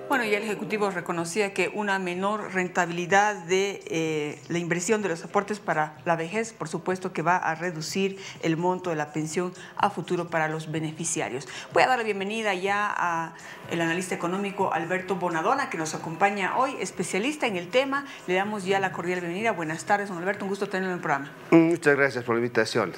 Bueno, y el Ejecutivo reconocía que una menor rentabilidad de la inversión de los aportes para la vejez, por supuesto que va a reducir el monto de la pensión a futuro para los beneficiarios. Voy a dar la bienvenida ya al analista económico Alberto Bonadona, que nos acompaña hoy, especialista en el tema. Le damos ya la cordial bienvenida. Buenas tardes, don Alberto, un gusto tenerlo en el programa. Muchas gracias por la invitación.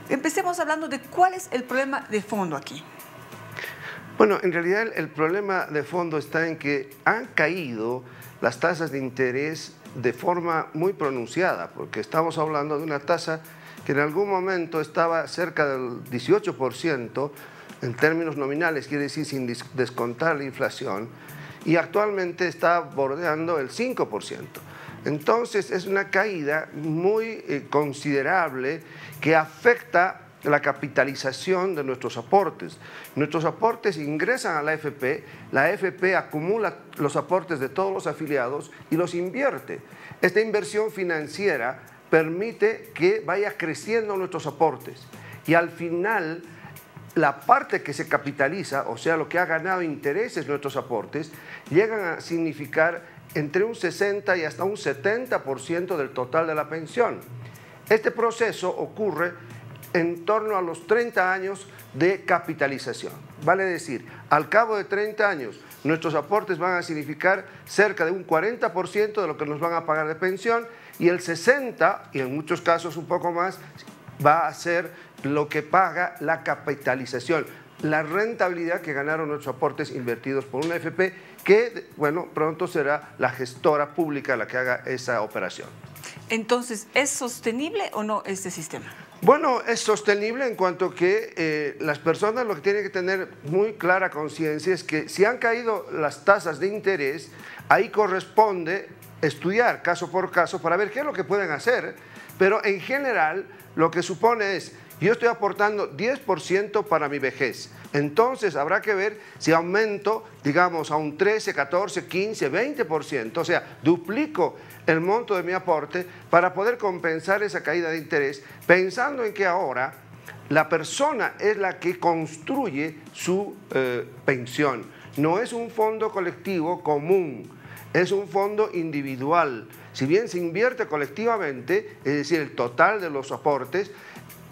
Empecemos hablando de cuál es el problema de fondo aquí. Bueno, en realidad el problema de fondo está en que han caído las tasas de interés de forma muy pronunciada, porque estamos hablando de una tasa que en algún momento estaba cerca del 18% en términos nominales, quiere decir sin descontar la inflación, y actualmente está bordeando el 5%. Entonces es una caída muy considerable que afecta la capitalización de nuestros aportes. Nuestros aportes ingresan a la AFP acumula los aportes de todos los afiliados y los invierte. Esta inversión financiera permite que vaya creciendo nuestros aportes y al final la parte que se capitaliza, o sea, lo que ha ganado intereses nuestros aportes, llegan a significar entre un 60 y hasta un 70% del total de la pensión. Este proceso ocurre en torno a los 30 años de capitalización. Vale decir, al cabo de 30 años, nuestros aportes van a significar cerca de un 40% de lo que nos van a pagar de pensión y el 60%, y en muchos casos un poco más, va a ser lo que paga la capitalización, la rentabilidad que ganaron nuestros aportes invertidos por una AFP que, bueno, pronto será la gestora pública la que haga esa operación. Entonces, ¿es sostenible o no este sistema? Bueno, es sostenible en cuanto que las personas lo que tienen que tener muy clara conciencia es que si han caído las tasas de interés, ahí corresponde estudiar caso por caso para ver qué es lo que pueden hacer, pero en general lo que supone es, yo estoy aportando 10% para mi vejez, entonces habrá que ver si aumento, digamos, a un 13, 14, 15, 20%, o sea, duplico el monto de mi aporte para poder compensar esa caída de interés, pensando en que ahora la persona es la que construye su pensión. No es un fondo colectivo común, es un fondo individual. Si bien se invierte colectivamente, es decir, el total de los aportes,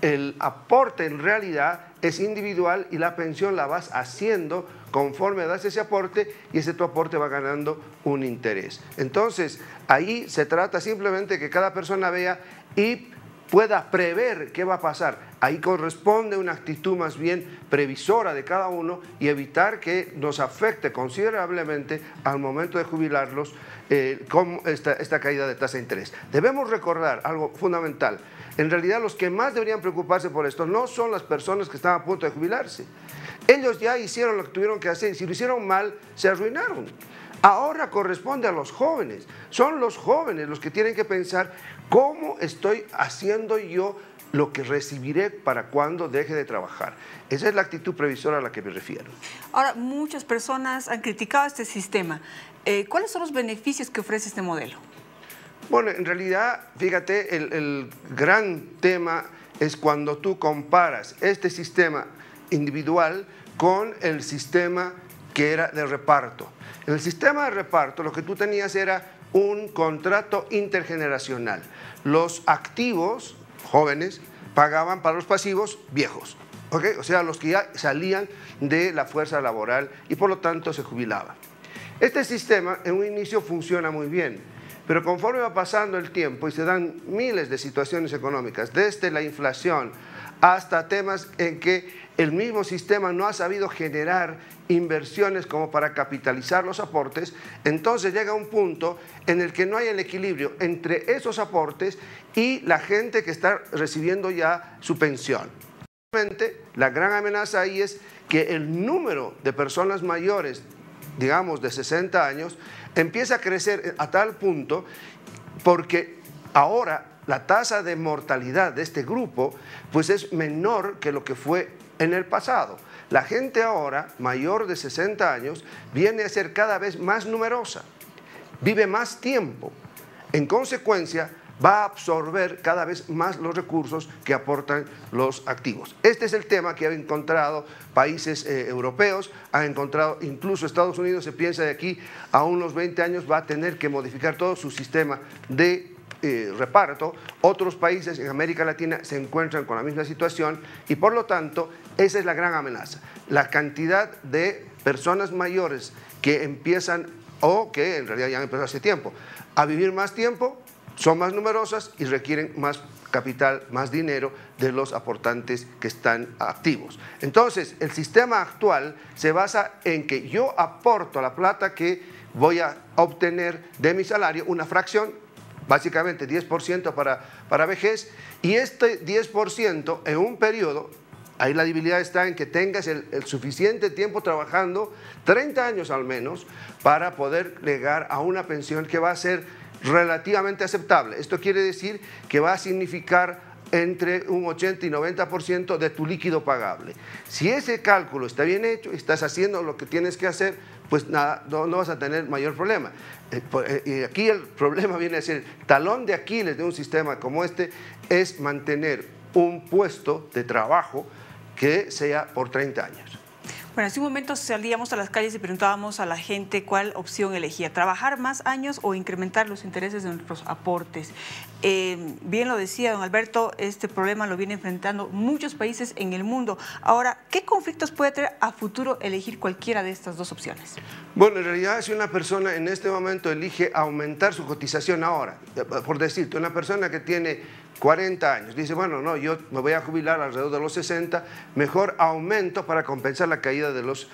el aporte en realidad es individual y la pensión la vas haciendo conforme das ese aporte y ese tu aporte va ganando un interés. Entonces, ahí se trata simplemente que cada persona vea y pueda prever qué va a pasar. Ahí corresponde una actitud más bien previsora de cada uno y evitar que nos afecte considerablemente al momento de jubilarlos con esta caída de tasa de interés. Debemos recordar algo fundamental. En realidad los que más deberían preocuparse por esto no son las personas que están a punto de jubilarse. Ellos ya hicieron lo que tuvieron que hacer y si lo hicieron mal, se arruinaron. Ahora corresponde a los jóvenes. Son los jóvenes los que tienen que pensar cómo estoy haciendo yo lo que recibiré para cuando deje de trabajar. Esa es la actitud previsora a la que me refiero. Ahora, muchas personas han criticado este sistema. ¿Cuáles son los beneficios que ofrece este modelo? Bueno, en realidad, fíjate, el gran tema es cuando tú comparas este sistema individual con el sistema que era de reparto. En el sistema de reparto lo que tú tenías era un contrato intergeneracional. Los activos, jóvenes, pagaban para los pasivos, viejos. ¿Okay? O sea, los que ya salían de la fuerza laboral y por lo tanto se jubilaban. Este sistema en un inicio funciona muy bien, pero conforme va pasando el tiempo y se dan miles de situaciones económicas, desde la inflación hasta temas en que el mismo sistema no ha sabido generar inversiones como para capitalizar los aportes, entonces llega un punto en el que no hay el equilibrio entre esos aportes y la gente que está recibiendo ya su pensión. La gran amenaza ahí es que el número de personas mayores, digamos de 60 años, empieza a crecer a tal punto porque ahora la tasa de mortalidad de este grupo pues es menor que lo que fue en el pasado. La gente ahora, mayor de 60 años, viene a ser cada vez más numerosa, vive más tiempo. En consecuencia, va a absorber cada vez más los recursos que aportan los activos. Este es el tema que han encontrado países europeos, han encontrado incluso Estados Unidos. Se piensa de aquí a unos 20 años va a tener que modificar todo su sistema de reparto. Otros países en América Latina se encuentran con la misma situación y por lo tanto esa es la gran amenaza. La cantidad de personas mayores que empiezan o que en realidad ya han empezado hace tiempo a vivir más tiempo, son más numerosas y requieren más capital, más dinero de los aportantes que están activos. Entonces, el sistema actual se basa en que yo aporto la plata que voy a obtener de mi salario, una fracción, básicamente 10% para vejez, y este 10% en un periodo, ahí la debilidad está en que tengas el suficiente tiempo trabajando, 30 años al menos, para poder llegar a una pensión que va a ser relativamente aceptable. Esto quiere decir que va a significar entre un 80 y 90% de tu líquido pagable. Si ese cálculo está bien hecho, estás haciendo lo que tienes que hacer, pues nada, no vas a tener mayor problema. Y aquí el problema viene a ser el talón de Aquiles de un sistema como este, es mantener un puesto de trabajo que sea por 30 años. Bueno, hace un momento salíamos a las calles y preguntábamos a la gente cuál opción elegía, trabajar más años o incrementar los intereses de nuestros aportes. Bien lo decía don Alberto, este problema lo viene enfrentando muchos países en el mundo. Ahora, ¿qué conflictos puede traer a futuro elegir cualquiera de estas dos opciones? Bueno, en realidad si una persona en este momento elige aumentar su cotización ahora, por decirte, una persona que tiene 40 años, dice, bueno, no, yo me voy a jubilar alrededor de los 60, mejor aumento para compensar la caída de los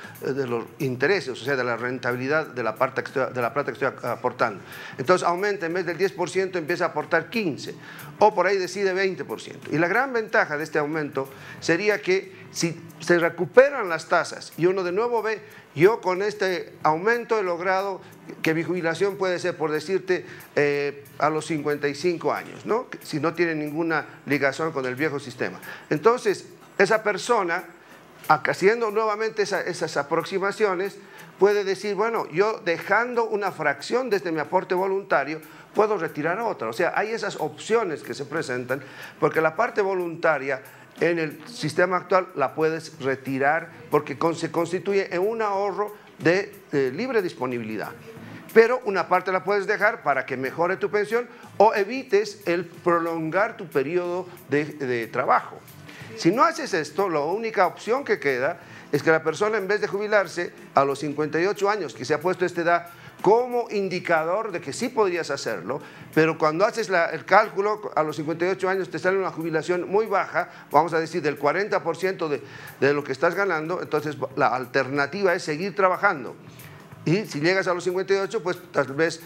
intereses, o sea, de la rentabilidad de la plata que estoy aportando. Entonces aumenta, en vez del 10%, empieza a aportar 15%, o por ahí decide 20%. Y la gran ventaja de este aumento sería que si se recuperan las tasas y uno de nuevo ve, yo con este aumento he logrado que mi jubilación puede ser, por decirte, a los 55 años, ¿no? Si no tiene ninguna ligación con el viejo sistema. Entonces, esa persona, haciendo nuevamente esas aproximaciones, puede decir, bueno, yo dejando una fracción desde mi aporte voluntario, puedo retirar otra. O sea, hay esas opciones que se presentan, porque la parte voluntaria en el sistema actual la puedes retirar porque se constituye en un ahorro de libre disponibilidad. Pero una parte la puedes dejar para que mejore tu pensión o evites el prolongar tu periodo de trabajo. Si no haces esto, la única opción que queda es que la persona, en vez de jubilarse a los 58 años, que se ha puesto esta edad como indicador de que sí podrías hacerlo, pero cuando haces el cálculo, a los 58 años te sale una jubilación muy baja, vamos a decir del 40% de lo que estás ganando, entonces la alternativa es seguir trabajando. Y si llegas a los 58, pues tal vez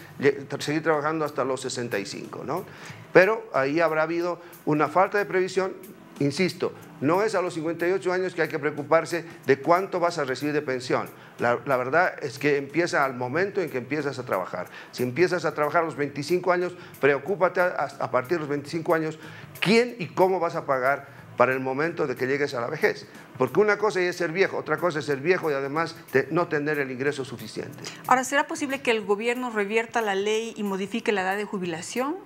seguir trabajando hasta los 65, ¿no? Pero ahí habrá habido una falta de previsión. Insisto, no es a los 58 años que hay que preocuparse de cuánto vas a recibir de pensión. La verdad es que empieza al momento en que empiezas a trabajar. Si empiezas a trabajar a los 25 años, preocúpate a partir de los 25 años quién y cómo vas a pagar para el momento de que llegues a la vejez. Porque una cosa es ser viejo, otra cosa es ser viejo y además de no tener el ingreso suficiente. Ahora, ¿será posible que el gobierno revierta la ley y modifique la edad de jubilación?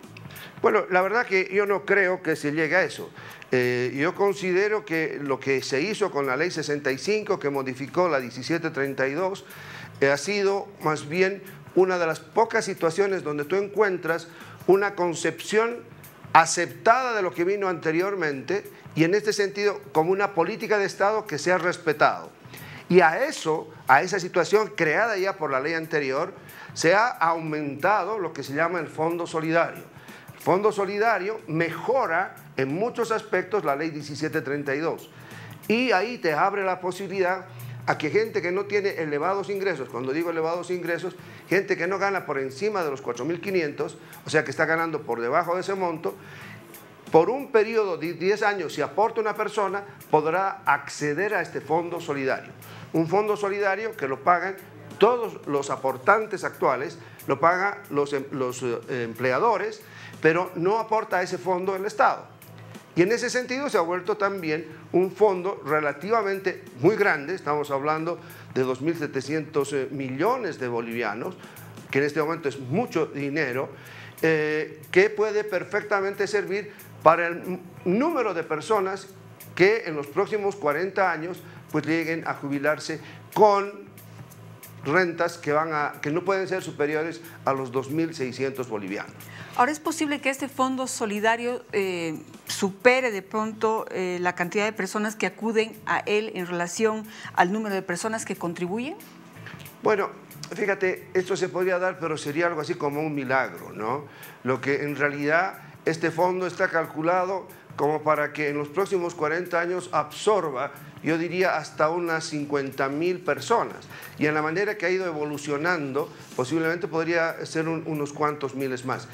Bueno, la verdad que yo no creo que se llegue a eso. Yo considero que lo que se hizo con la ley 65, que modificó la 1732, ha sido más bien una de las pocas situaciones donde tú encuentras una concepción aceptada de lo que vino anteriormente y en este sentido como una política de Estado que se ha respetado. Y a esa situación creada ya por la ley anterior, se ha aumentado lo que se llama el Fondo Solidario. El Fondo Solidario mejora en muchos aspectos la ley 1732 y ahí te abre la posibilidad a que gente que no tiene elevados ingresos, cuando digo elevados ingresos, gente que no gana por encima de los 4.500, o sea que está ganando por debajo de ese monto, por un periodo de 10 años, si aporta una persona, podrá acceder a este fondo solidario. Un fondo solidario que lo pagan todos los aportantes actuales, lo pagan los empleadores, pero no aporta a ese fondo el Estado. Y en ese sentido se ha vuelto también un fondo relativamente muy grande, estamos hablando de 2.700 millones de bolivianos, que en este momento es mucho dinero, que puede perfectamente servir para el número de personas que en los próximos 40 años pues lleguen a jubilarse con rentas que no pueden ser superiores a los 2.600 bolivianos. Ahora, ¿es posible que este fondo solidario supere de pronto la cantidad de personas que acuden a él en relación al número de personas que contribuyen? Bueno, fíjate, esto se podría dar, pero sería algo así como un milagro, ¿no? Lo que en realidad este fondo está calculado como para que en los próximos 40 años absorba, yo diría, hasta unas 50.000 personas. Y en la manera que ha ido evolucionando, posiblemente podría ser unos cuantos miles más.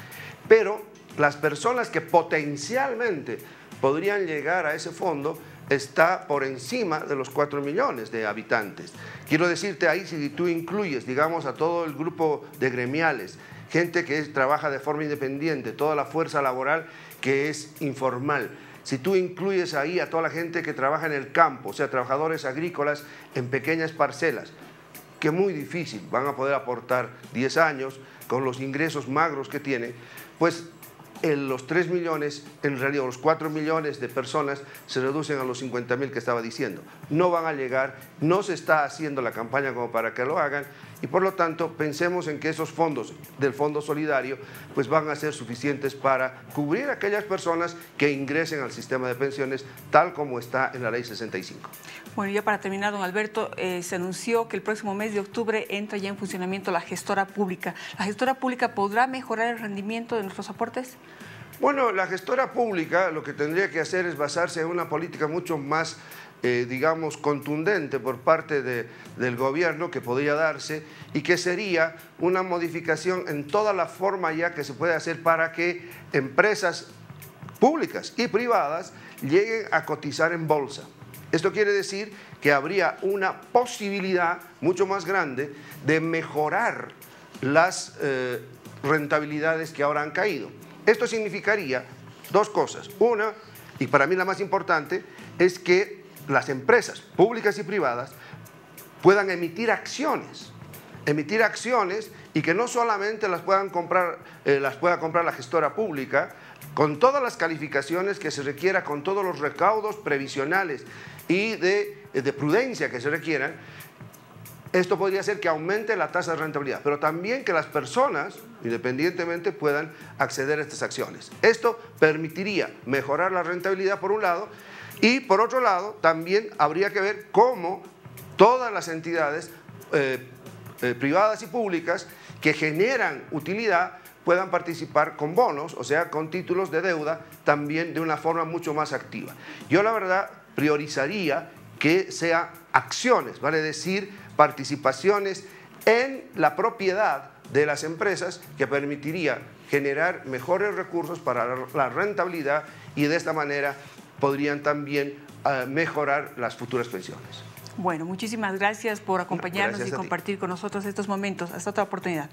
Pero las personas que potencialmente podrían llegar a ese fondo está por encima de los 4 millones de habitantes. Quiero decirte ahí, si tú incluyes, digamos, a todo el grupo de gremiales, gente que trabaja de forma independiente, toda la fuerza laboral que es informal, si tú incluyes ahí a toda la gente que trabaja en el campo, o sea, trabajadores agrícolas en pequeñas parcelas, que muy difícil van a poder aportar 10 años con los ingresos magros que tienen, pues los 3 millones, en realidad los 4 millones de personas se reducen a los 50.000 que estaba diciendo. No van a llegar, no se está haciendo la campaña como para que lo hagan y por lo tanto pensemos en que esos fondos del Fondo Solidario pues van a ser suficientes para cubrir a aquellas personas que ingresen al sistema de pensiones tal como está en la Ley 65. Bueno, ya para terminar, don Alberto, se anunció que el próximo mes de octubre entra ya en funcionamiento la gestora pública. ¿La gestora pública podrá mejorar el rendimiento de nuestros aportes? Bueno, la gestora pública lo que tendría que hacer es basarse en una política mucho más, digamos, contundente por parte del gobierno que podría darse y que sería una modificación en toda la forma ya que se puede hacer para que empresas públicas y privadas lleguen a cotizar en bolsa. Esto quiere decir que habría una posibilidad mucho más grande de mejorar las rentabilidades que ahora han caído. Esto significaría dos cosas. Una, y para mí la más importante, es que las empresas públicas y privadas puedan emitir acciones y que no solamente las pueda comprar la gestora pública, con todas las calificaciones que se requiera, con todos los recaudos previsionales y de prudencia que se requieran. Esto podría hacer que aumente la tasa de rentabilidad, pero también que las personas, independientemente, puedan acceder a estas acciones. Esto permitiría mejorar la rentabilidad por un lado y por otro lado también habría que ver cómo todas las entidades privadas y públicas que generan utilidad puedan participar con bonos, o sea, con títulos de deuda, también de una forma mucho más activa. Yo la verdad priorizaría que sea acciones, vale decir, participaciones en la propiedad de las empresas que permitiría generar mejores recursos para la rentabilidad y de esta manera podrían también mejorar las futuras pensiones. Bueno, muchísimas gracias por acompañarnos y compartir con nosotros estos momentos. Hasta otra oportunidad.